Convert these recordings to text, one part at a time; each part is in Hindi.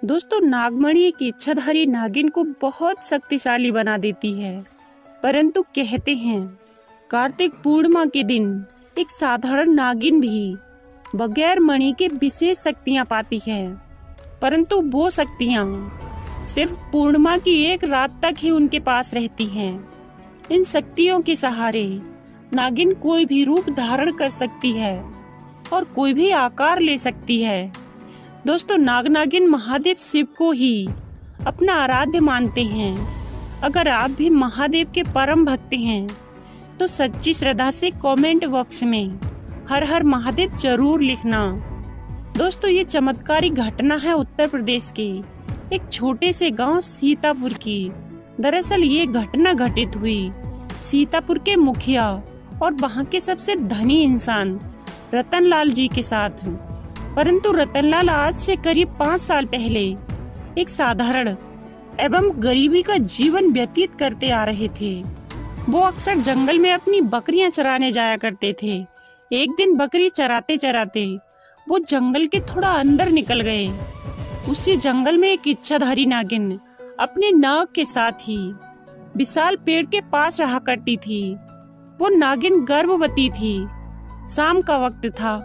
दोस्तों, नागमणि एक इच्छाधारी नागिन को बहुत शक्तिशाली बना देती है। परंतु कहते हैं कार्तिक पूर्णिमा के दिन एक साधारण नागिन भी बगैर मणि के विशेष शक्तियां पाती है। परंतु वो शक्तियां सिर्फ पूर्णिमा की एक रात तक ही उनके पास रहती हैं। इन शक्तियों के सहारे नागिन कोई भी रूप धारण कर सकती है और कोई भी आकार ले सकती है। दोस्तों, नागिन महादेव शिव को ही अपना आराध्य मानते हैं। अगर आप भी महादेव के परम भक्त हैं तो सच्ची श्रद्धा से कमेंट बॉक्स में हर हर महादेव जरूर लिखना। दोस्तों, ये चमत्कारी घटना है उत्तर प्रदेश के एक छोटे से गांव सीतापुर की। दरअसल ये घटना घटित हुई सीतापुर के मुखिया और वहां के सबसे धनी इंसान रतनलाल जी के साथ। परंतु रतनलाल आज से करीब 5 साल पहले एक साधारण एवं गरीबी का जीवन व्यतीत करते आ रहे थे। वो अक्सर जंगल में अपनी बकरियां चराने जाया करते थे। एक दिन बकरी चराते चराते वो जंगल के थोड़ा अंदर निकल गए। उसी जंगल में एक इच्छाधारी नागिन अपने नाग के साथ ही विशाल पेड़ के पास रहा करती थी। वो नागिन गर्भवती थी। शाम का वक्त था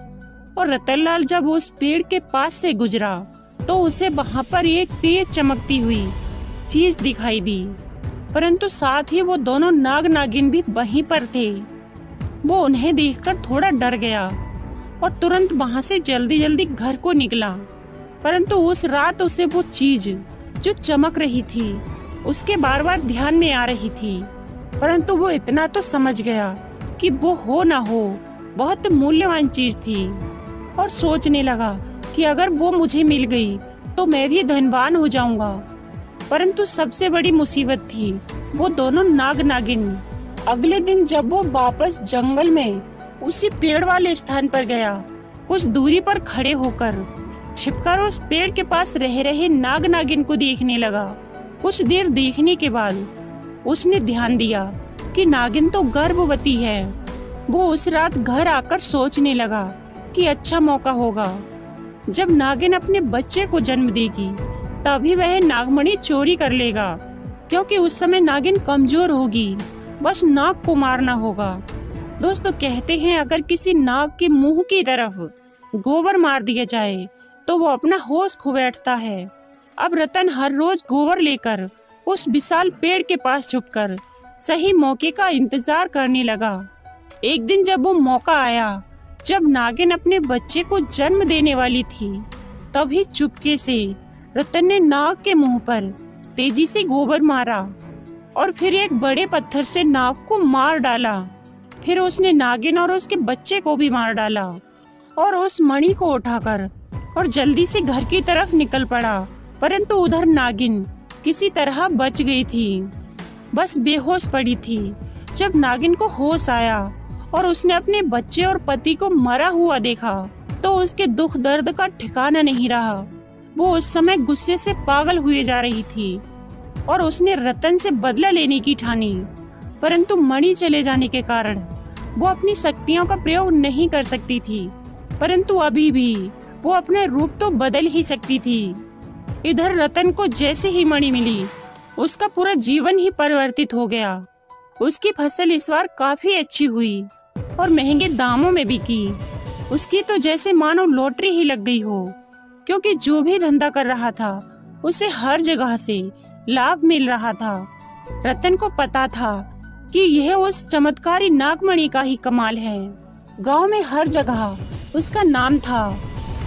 और रतनलाल जब उस पेड़ के पास से गुजरा तो उसे वहां पर एक तेज चमकती हुई चीज दिखाई दी। परंतु साथ ही वो दोनों नागिन भी वहीं पर थे। वो उन्हें देखकर थोड़ा डर गया और तुरंत वहां से जल्दी घर को निकला। परंतु उस रात उसे वो चीज जो चमक रही थी उसके बार बार ध्यान में आ रही थी। परंतु वो इतना तो समझ गया कि वो हो ना हो बहुत मूल्यवान चीज थी और सोचने लगा कि अगर वो मुझे मिल गई तो मैं भी धनवान हो जाऊंगा। परंतु सबसे बड़ी मुसीबत थी वो दोनों नागिन। अगले दिन जब वो वापस जंगल में उसी पेड़ वाले स्थान पर गया, कुछ दूरी पर खड़े होकर छिपकर उस पेड़ के पास रह रहे नागिन को देखने लगा। कुछ देर देखने के बाद उसने ध्यान दिया कि नागिन तो गर्भवती है। वो उस रात घर आकर सोचने लगा कि अच्छा मौका होगा जब नागिन अपने बच्चे को जन्म देगी तभी वह नागमणि चोरी कर लेगा, क्योंकि उस समय नागिन कमजोर होगी, बस नाग को मारना होगा। दोस्तों, कहते हैं अगर किसी नाग के मुंह की तरफ गोबर मार दिया जाए तो वो अपना होश खो बैठता है। अब रतन हर रोज गोबर लेकर उस विशाल पेड़ के पास छुपकर सही मौके का इंतजार करने लगा। एक दिन जब वो मौका आया, जब नागिन अपने बच्चे को जन्म देने वाली थी, तभी चुपके से रतन ने नाग के मुंह पर तेजी से गोबर मारा और फिर एक बड़े पत्थर से नाग को मार डाला। फिर उसने नागिन और उसके बच्चे को भी मार डाला और उस मणि को उठाकर और जल्दी से घर की तरफ निकल पड़ा। परंतु उधर नागिन किसी तरह बच गई थी, बस बेहोश पड़ी थी। जब नागिन को होश आया और उसने अपने बच्चे और पति को मरा हुआ देखा तो उसके दुख दर्द का ठिकाना नहीं रहा। वो उस समय गुस्से से पागल हुए जा रही थी और उसने रतन से बदला लेने की ठानी। परंतु मणि चले जाने के कारण वो अपनी शक्तियों का प्रयोग नहीं कर सकती थी। परंतु अभी भी वो अपना रूप तो बदल ही सकती थी। इधर रतन को जैसे ही मणि मिली उसका पूरा जीवन ही परिवर्तित हो गया। उसकी फसल इस बार काफी अच्छी हुई और महंगे दामों में बिकी। उसकी तो जैसे मानो लॉटरी ही लग गई हो, क्योंकि जो भी धंधा कर रहा था उसे हर जगह से लाभ मिल रहा था। रतन को पता था कि यह उस चमत्कारी नागमणि का ही कमाल है। गांव में हर जगह उसका नाम था।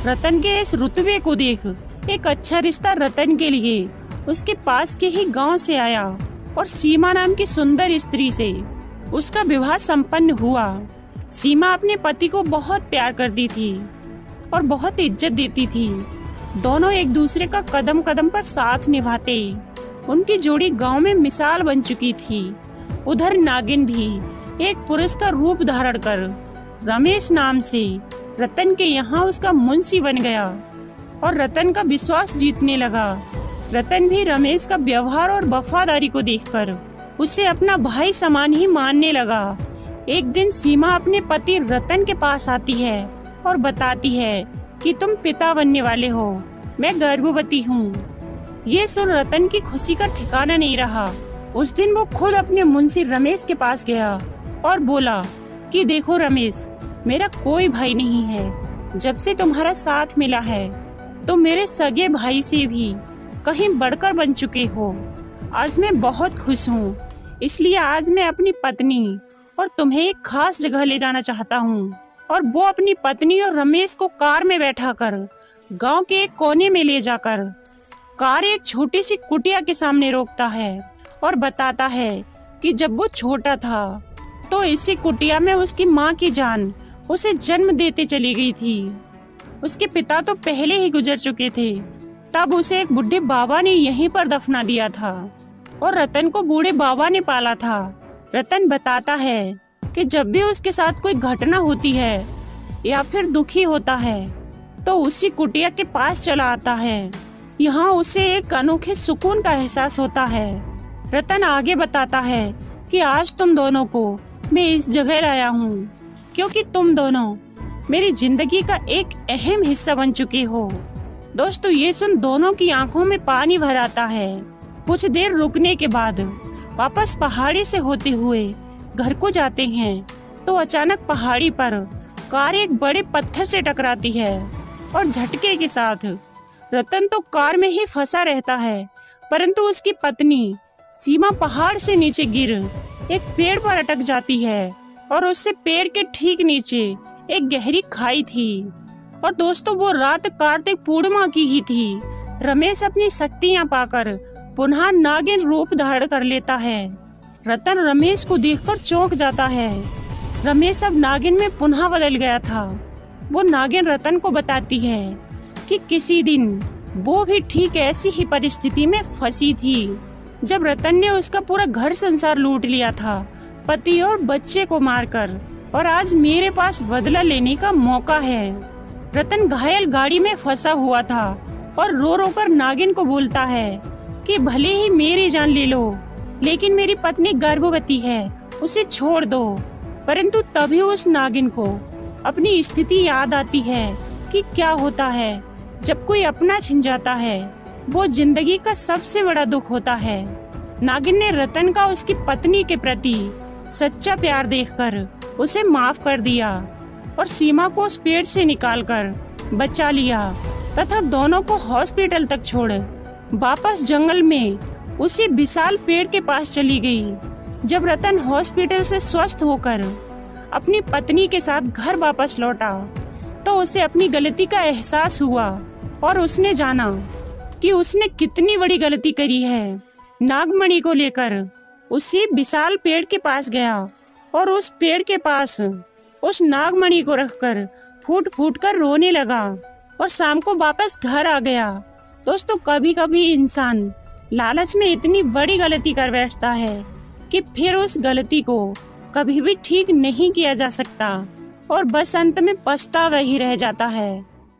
रतन के इस रुतबे को देख एक अच्छा रिश्ता रतन के लिए उसके पास के ही गांव से आया और सीमा नाम की सुंदर स्त्री से उसका विवाह संपन्न हुआ। सीमा अपने पति को बहुत प्यार करती थी और बहुत इज्जत देती थी। दोनों एक दूसरे का कदम कदम पर साथ निभाते। उनकी जोड़ी गांव में मिसाल बन चुकी थी। उधर नागिन भी एक पुरुष का रूप धारण कर रमेश नाम से रतन के यहाँ उसका मुंशी बन गया और रतन का विश्वास जीतने लगा। रतन भी रमेश का व्यवहार और वफादारी को देखकर उसे अपना भाई समान ही मानने लगा। एक दिन सीमा अपने पति रतन के पास आती है और बताती है कि तुम पिता बनने वाले हो। मैं गर्भवती हूँ। ये सुन रतन की खुशी का ठिकाना नहीं रहा। उस दिन वो खुद अपने मुंशी रमेश के पास गया और बोला कि देखो रमेश, मेरा कोई भाई नहीं है। जब से तुम्हारा साथ मिला है तो मेरे सगे भाई से भी कहीं बढ़कर बन चुके हो। आज मैं बहुत खुश हूँ, इसलिए आज मैं अपनी पत्नी और तुम्हें एक खास जगह ले जाना चाहता हूँ। और वो अपनी पत्नी और रमेश को कार में बैठाकर गांव के एक कोने में ले जाकर कार एक छोटी सी कुटिया के सामने रोकता है और बताता है कि जब वो छोटा था तो इसी कुटिया में उसकी माँ की जान उसे जन्म देते चली गई थी। उसके पिता तो पहले ही गुजर चुके थे। तब उसे एक बुढ़े बाबा ने यहीं पर दफना दिया था और रतन को बूढ़े बाबा ने पाला था। रतन बताता है कि जब भी उसके साथ कोई घटना होती है या फिर दुखी होता है तो उसी कुटिया के पास चला आता है। यहाँ उसे एक अनोखे सुकून का एहसास होता है। रतन आगे बताता है कि आज तुम दोनों को मैं इस जगह लाया हूँ क्योंकि तुम दोनों मेरी जिंदगी का एक अहम हिस्सा बन चुके हो। दोस्तों, ये सुन दोनों की आंखों में पानी भर आता है। कुछ देर रुकने के बाद वापस पहाड़ी से होते हुए घर को जाते हैं तो अचानक पहाड़ी पर कार एक बड़े पत्थर से टकराती है और झटके के साथ रतन तो कार में ही फंसा रहता है, परंतु उसकी पत्नी सीमा पहाड़ से नीचे गिर एक पेड़ पर अटक जाती है और उससे पेड़ के ठीक नीचे एक गहरी खाई थी। और दोस्तों, वो रात कार्तिक पूर्णिमा की ही थी। रमेश अपनी शक्तियां पाकर पुनः नागिन रूप धारण कर लेता है। रतन रमेश को देखकर चौंक जाता है। रमेश अब नागिन में पुनः बदल गया था। वो नागिन रतन को बताती है कि किसी दिन वो भी ठीक ऐसी ही परिस्थिति में फंसी थी जब रतन ने उसका पूरा घर संसार लूट लिया था, पति और बच्चे को मारकर, और आज मेरे पास बदला लेने का मौका है। रतन घायल गाड़ी में फंसा हुआ था और रो रो कर नागिन को बोलता है कि भले ही मेरी जान ले लो, लेकिन मेरी पत्नी गर्भवती है, उसे छोड़ दो। परंतु तभी उस नागिन को अपनी स्थिति याद आती है कि क्या होता है जब कोई अपना छिन जाता है। वो जिंदगी का सबसे बड़ा दुख होता है। नागिन ने रतन का उसकी पत्नी के प्रति सच्चा प्यार देखकर उसे माफ कर दिया और सीमा को उस पेड़ से निकालकर बचा लिया तथा दोनों को हॉस्पिटल तक छोड़ वापस जंगल में उसी विशाल पेड़ के पास चली गई। जब रतन हॉस्पिटल से स्वस्थ होकर अपनी पत्नी के साथ घर वापस लौटा तो उसे अपनी गलती का एहसास हुआ और उसने जाना कि उसने कितनी बड़ी गलती करी है। नागमणि को लेकर उसी विशाल पेड़ के पास गया और उस पेड़ के पास उस नागमणि को रखकर फूट फूट कर रोने लगा और शाम को वापस घर आ गया। दोस्तों, कभी कभी इंसान लालच में इतनी बड़ी गलती कर बैठता है कि फिर उस गलती को कभी भी ठीक नहीं किया जा सकता और बस अंत में पछतावा ही रह जाता है।